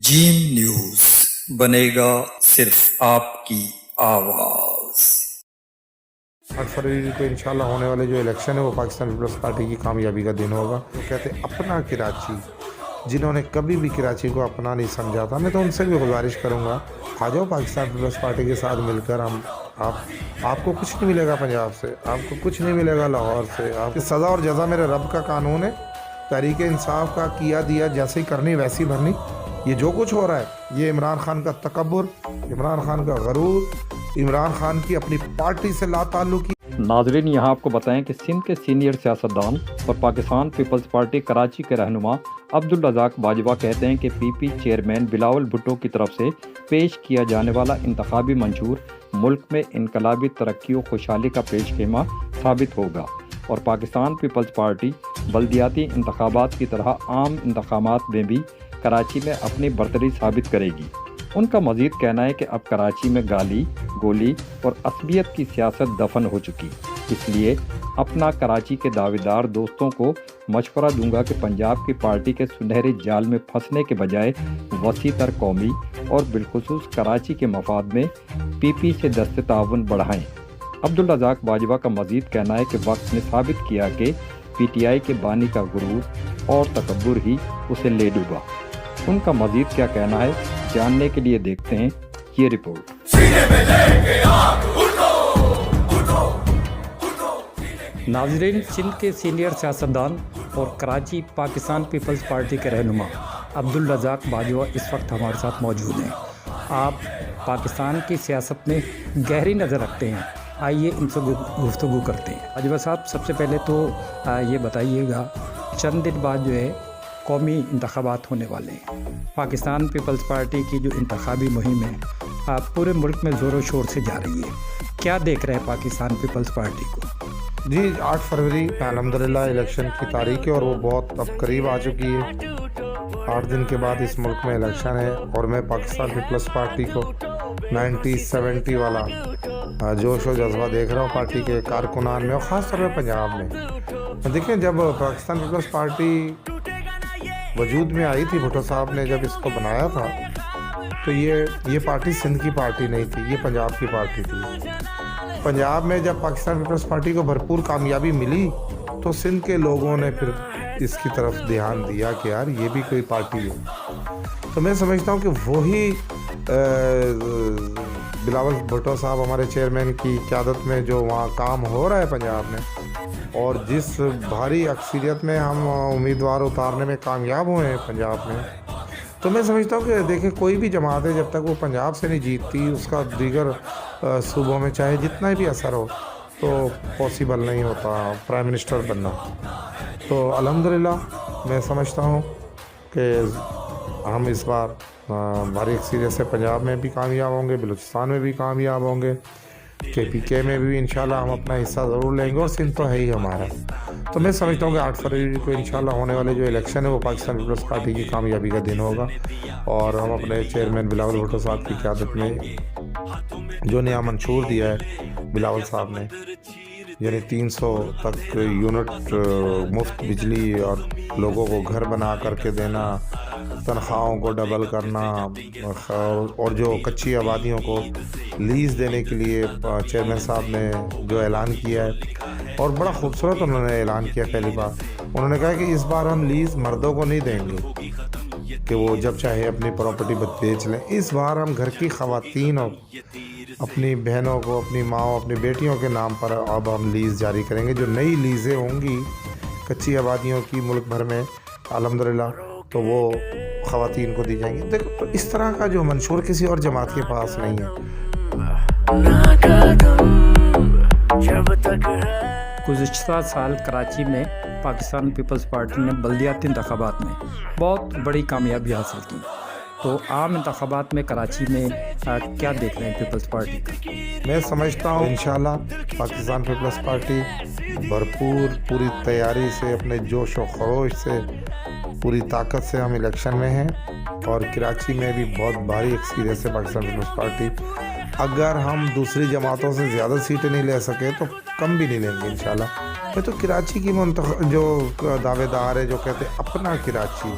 Gene news बनेगा सिर्फ आपकी आवाज। 8 फरवरी को इंशाल्लाह होने वाले जो इलेक्शन है वो पाकिस्तान पीपल्स पार्टी की कामयाबी का दिन होगा। वो कहते हैं अपना कराची, जिन्होंने कभी भी कराची को अपना नहीं समझा था, मैं तो उनसे भी गुजारिश करूंगा, आ जाओ पाकिस्तान पीपल्स पार्टी के साथ मिलकर हम आपको कुछ नहीं मिलेगा पंजाब से, आपको कुछ नहीं मिलेगा लाहौर से। आपकी सज़ा और जज़ा मेरे रब का कानून है। तहरीक इंसाफ का किया दिया जैसे ही करनी वैसी भरनी। ये जो कुछ हो रहा है ये इमरान खान का तकब्बुर, इमरान खान का गरूर, इमरान खान की अपनी पार्टी से लाताल्लुकी। नाजरीन, यहाँ आपको बताएं कि सिंध के सीनियर सियासतदान और पाकिस्तान पीपल्स पार्टी कराची के रहनुमा अब्दुल रज़ाक बाजवा कहते हैं कि पीपी चेयरमैन बिलावल भुट्टो की तरफ से पेश किया जाने वाला इंतखाबी मंशूर मुल्क में इनकलाबी तरक्की और खुशहाली का पेशखेमा साबित होगा और पाकिस्तान पीपल्स पार्टी बल्दियाती इंतखाबात की तरह आम इंतखाबात में भी कराची में अपनी बरतरी साबित करेगी। उनका मज़ीद कहना है कि अब कराची में गाली गोली और असबियत की सियासत दफन हो चुकी, इसलिए अपना कराची के दावेदार दोस्तों को मशवरा दूंगा कि पंजाब की पार्टी के सुनहरे जाल में फंसने के बजाय वसी तर कौमी और बिलखुसूस कराची के मफाद में पीपी से दस्ते ताउन बढ़ाएं। अब्दुल रज़ाक बाजवा का मज़ीद कहना है कि वक्त ने साबित किया कि पीटीआई के बानी का गुरूर और तकब्बुर ही उसे ले डूबा। उनका मज़ीद क्या कहना है जानने के लिए देखते हैं ये रिपोर्ट। नाजरीन, सिंध के सीनियर सियासतदान और कराची पाकिस्तान पीपल्स पार्टी के रहनुमा अब्दुल रज़ाक बाजवा इस वक्त हमारे साथ मौजूद हैं। आप पाकिस्तान की सियासत में गहरी नज़र रखते हैं, आइए इनसे गुफ्तगू करते हैं। बाजवा साहब, सबसे पहले तो ये बताइएगा, चंद दिन बाद जो है कौमी इंतखाबात होने वाले हैं। पाकिस्तान पीपल्स पार्टी की जो इंतखाबी मुहिम है पूरे मुल्क में ज़ोरों शोर से जा रही है, क्या देख रहे हैं पाकिस्तान पीपल्स पार्टी को? जी, 8 फरवरी अल्हम्दुलिल्लाह इलेक्शन की तारीख है और वो बहुत अब करीब आ चुकी है। 8 दिन के बाद इस मुल्क में इलेक्शन है और मैं पाकिस्तान पीपल्स पार्टी को 90-70 वाला जोश और जज्बा देख रहा हूँ पार्टी के कारकुनान में और ख़ास तौर पर पंजाब में। देखिए, जब पाकिस्तान पीपल्स पार्टी वजूद में आई थी, भुट्टो साहब ने जब इसको बनाया था, तो ये पार्टी सिंध की पार्टी नहीं थी, ये पंजाब की पार्टी थी। पंजाब में जब पाकिस्तान पीपल्स पार्टी को भरपूर कामयाबी मिली तो सिंध के लोगों ने फिर इसकी तरफ ध्यान दिया कि यार ये भी कोई पार्टी है। तो मैं समझता हूँ कि वही बिलावल भुट्टो साहब हमारे चेयरमैन की क़यादत में जो वहाँ काम हो रहा है पंजाब में और जिस भारी अक्सरियत में हम उम्मीदवार उतारने में कामयाब हुए हैं पंजाब में, तो मैं समझता हूँ कि देखिए, कोई भी जमात है जब तक वो पंजाब से नहीं जीतती उसका दीगर सूबों में चाहे जितना भी असर हो तो पॉसिबल नहीं होता प्राइम मिनिस्टर बनना। तो अल्हम्दुलिल्लाह मैं समझता हूँ कि हम इस बार भारी अक्सरियत से पंजाब में भी कामयाब होंगे, बलूचिस्तान में भी कामयाब होंगे, KPK में भी इंशाल्लाह हम अपना हिस्सा ज़रूर लेंगे और सिंध तो है ही हमारा। तो मैं समझता हूँ कि 8 फरवरी को इंशाल्लाह होने वाले जो इलेक्शन है वो पाकिस्तान पीपल्स पार्टी की कामयाबी का दिन होगा और हम अपने चेयरमैन बिलावल भुट्टो साहब की क़यादत में जो नया मंशूर दिया है बिलावल साहब ने, यानी 300 तक यूनिट मुफ्त बिजली और लोगों को घर बना करके देना, तनख्वाहों को डबल करना और जो कच्ची आबादियों को लीज़ देने के लिए चेयरमैन साहब ने जो ऐलान किया है और बड़ा खूबसूरत उन्होंने ऐलान किया। पहली बार उन्होंने कहा कि इस बार हम लीज़ मर्दों को नहीं देंगे कि वो जब चाहे अपनी प्रॉपर्टी बेच लें, इस बार हम घर की ख़वातीन और अपनी बहनों को, अपनी माँ, अपनी बेटियों के नाम पर अब हम लीज़ जारी करेंगे। जो नई लीज़ें होंगी कच्ची आबादियों की मुल्क भर में अल्हम्दुलिल्लाह, तो वो ख़वातीन को दी जाएंगी। देखो, तो इस तरह का जो मंशूर किसी और जमात के पास नहीं है। गुज़िश्ता साल कराची में पाकिस्तान पीपल्स पार्टी ने बल्दियाती इंतखाबात में बहुत बड़ी कामयाबी हासिल की, तो आम इंतखाबात में कराची में क्या देख रहे हैं पीपल्स पार्टी का? मैं समझता हूँ इंशाल्लाह पाकिस्तान पीपल्स पार्टी भरपूर पूरी तैयारी से, अपने जोश व खरोश से, पूरी ताकत से हम इलेक्शन में हैं और कराची में भी बहुत भारी एक्सपीरियंस है पाकिस्तान पीपल्स पार्टी। अगर हम दूसरी जमातों से ज़्यादा सीटें नहीं ले सके तो कम भी नहीं लेंगे इंशाल्लाह। ये तो कराची की जो दावेदार है जो कहते हैं अपना कराची,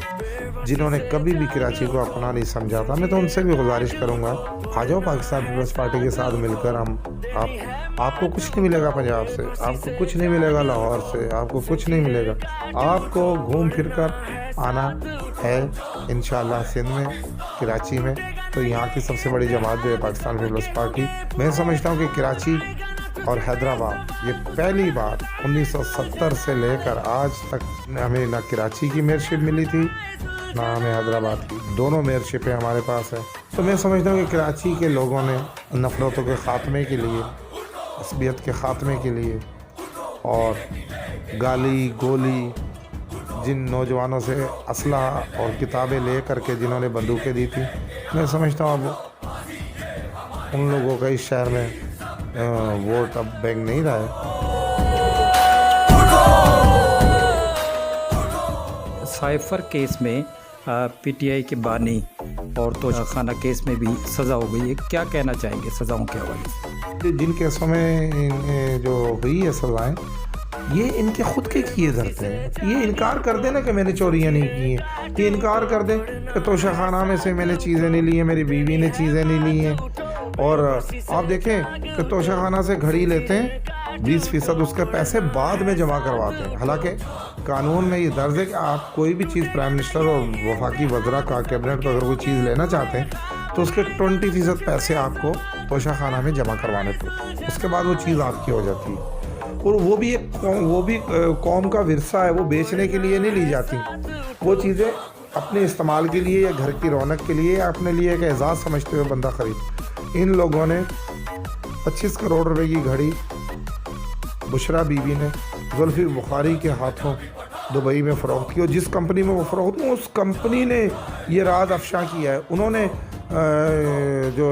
जिन्होंने कभी भी कराची को अपना नहीं समझा था, मैं तो उनसे भी गुजारिश करूंगा, आ जाओ पाकिस्तान पीपल्स पार्टी के साथ मिलकर आपको कुछ नहीं मिलेगा पंजाब से, आपको कुछ नहीं मिलेगा लाहौर से, आपको कुछ नहीं मिलेगा। आपको घूम फिर कर आना है इंशाअल्लाह सिंध में, कराची में। तो यहाँ की सबसे बड़ी जमात जो है पाकिस्तान पीपल्स पार्टी, मैं समझता हूँ कि कराची और हैदराबाद ये पहली बार 1970 से लेकर आज तक हमें ना कराची की मेयरशिप मिली थी ना हमें हैदराबाद की, दोनों मेयरशिपें हमारे पास है। तो मैं समझता हूँ कि कराची के लोगों ने नफ़रतों के ख़ात्मे के लिए, असबियत के ख़ात्मे के लिए और गाली गोली जिन नौजवानों से असला और किताबें ले करके जिन्होंने बंदूकें दी थी, मैं समझता हूँ अब उन लोगों का इस शहर में वोट अब बैंक नहीं रहा है। साइफर केस में पीटीआई के बानी और तोशाखाना केस में भी सज़ा हो गई है, क्या कहना चाहेंगे सज़ाओं के हवाले से? जिन केसों में जो हुई है सज़ाएँ, ये इनके खुद के किए धरते हैं। ये इनकार कर दें ना कि मैंने चोरियाँ नहीं की हैं, ये इनकार कर दें कि तोशाखाना में से मैंने चीज़ें नहीं ली हैं, मेरी बीवी ने चीज़ें नहीं ली हैं। और आप देखें कि तोशाखाना से घड़ी लेते हैं, 20% उसके पैसे बाद में जमा करवाते हैं। हालांकि कानून में ये दर्ज है कि आप कोई भी चीज़ प्राइम मिनिस्टर और वफाकी वज़रा का कैबिनेट को अगर कोई चीज़ लेना चाहते हैं तो उसके 20% पैसे आपको तोशाखाना में जमा करवाने पड़ते हैं, उसके बाद वो चीज़ आपकी हो जाती है। और वो भी कौम का विरसा है, वो बेचने के लिए नहीं ली जाती। वो चीज़ें अपने इस्तेमाल के लिए या घर की रौनक के लिए या अपने लिए एक एजाज़ समझते हुए बंदा ख़रीद। इन लोगों ने 25 करोड़ रुपए की घड़ी बुशरा बीबी ने जुल्फी बुखारी के हाथों दुबई में फ़रोख्त की, और जिस कंपनी में वो फ़रोख्त हुई उस कंपनी ने ये राज अफशा किया है। उन्होंने जो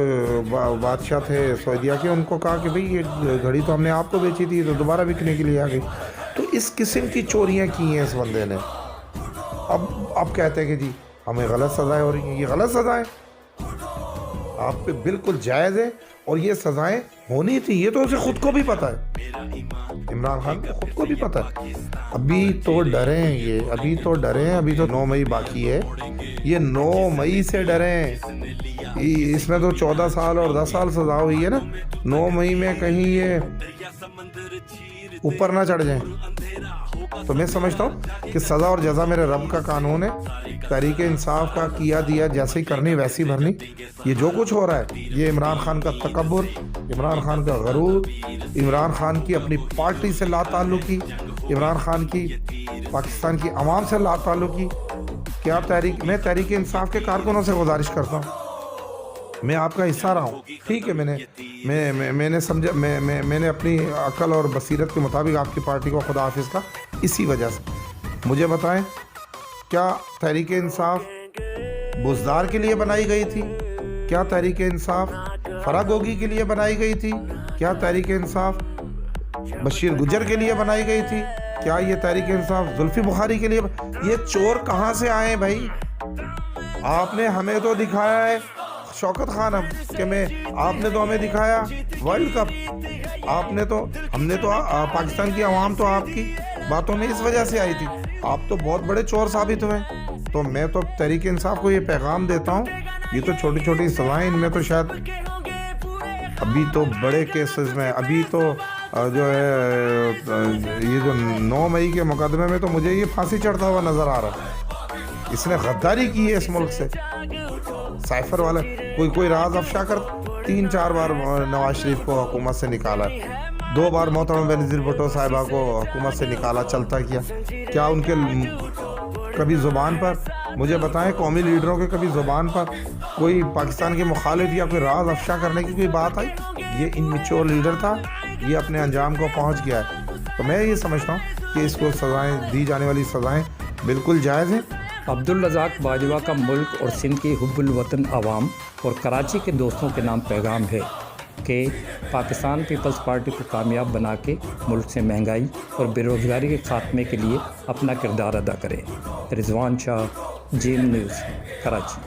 बादशाह थे सऊदीया के, उनको कहा कि भाई ये घड़ी तो हमने आपको बेची थी, तो दोबारा बिकने के लिए आ गई। तो इस किस्म की चोरियां की हैं इस बंदे ने। अब कहते हैं कि जी हमें गलत सज़ाएं हो रही हैं, ये गलत सज़ाएं आप पे बिल्कुल जायज़ है और ये सज़ाएं होनी थी। ये तो उसे खुद को भी पता है, इमरान खान को खुद को भी पता है। अभी तो डरे हैं ये, अभी तो 9 मई बाकी है, ये 9 मई से डरे हैं। इसमें तो 14 साल और 10 साल सज़ा हुई है ना, 9 मई में कहीं ये ऊपर ना चढ़ जाएं। तो मैं समझता हूँ कि सज़ा और जज़ा मेरे रब का कानून है। तहरीक इंसाफ का किया दिया जैसे ही करनी वैसी भरनी। ये जो कुछ हो रहा है ये इमरान खान का तकब्बुर, इमरान खान का गरूर, इमरान खान की अपनी पार्टी से लाताल्लुकी, इमरान खान की पाकिस्तान की आवाम से लाताल्लुकी। क्या मैं तहरीक इंसाफ के कारकुनों से गुजारिश करता हूँ, मैं आपका हिस्सा रहा हूँ, ठीक है। मैंने समझा, मैंने अपनी अकल और बसीरत के मुताबिक आपकी पार्टी को खुदा हाफिज़ का इसी वजह से। मुझे बताएं, क्या तहरीक इंसाफ बुज़दार के लिए बनाई गई थी? क्या तहरीक इंसाफ फरागोगी के लिए बनाई गई थी? क्या तहरीक इंसाफ बशीर गुजर के लिए बनाई गई थी? क्या ये तहरीक इंसाफ जुल्फी बुखारी के लिए? ये चोर कहाँ से आए भाई? आपने हमें तो दिखाया है शौकत खानम कि आपने तो हमें दिखाया वर्ल्ड कप, हमने तो पाकिस्तान की आवाम तो आपकी बातों में इस वजह से आई थी। आप तो बहुत बड़े चोर साबित हुए। तो मैं तो तहरीक इंसाफ को ये पैगाम देता हूँ, ये तो छोटी छोटी सज़ाएं, इनमें तो शायद अभी तो बड़े केसेस में, अभी तो जो है ये जो 9 मई के मुकदमे में तो मुझे ये फांसी चढ़ता हुआ नज़र आ रहा है। इसने गद्दारी की है इस मुल्क से। साइफर वाला कोई राज अफशा कर 3-4 बार नवाज शरीफ को हुकूमत से निकाला, 2 बार मोहतरमा बेनज़ीर भुट्टो साहिबा को हुकूमत से निकाला, चलता किया। क्या उनके कभी ज़ुबान पर, मुझे बताएं, कौमी लीडरों के कभी ज़ुबान पर कोई पाकिस्तान के मुखालिफ या कोई राज अफशा करने की कोई बात आई? ये इनमेच्योर लीडर था, ये अपने अंजाम को पहुंच गया है। तो मैं ये समझता हूँ कि इसको सज़ाएँ, दी जाने वाली सज़ाएँ बिल्कुल जायज़ हैं। अब्दुल रज़ाक बाजवा का मुल्क और सिंध की हुब्बुल वतन आवाम और कराची के दोस्तों के नाम पैगाम है कि पाकिस्तान पीपल्स पार्टी को कामयाब बना के मुल्क से महंगाई और बेरोज़गारी के ख़ात्मे के लिए अपना किरदार अदा करें। Rizwan Shah, JM news, Karachi.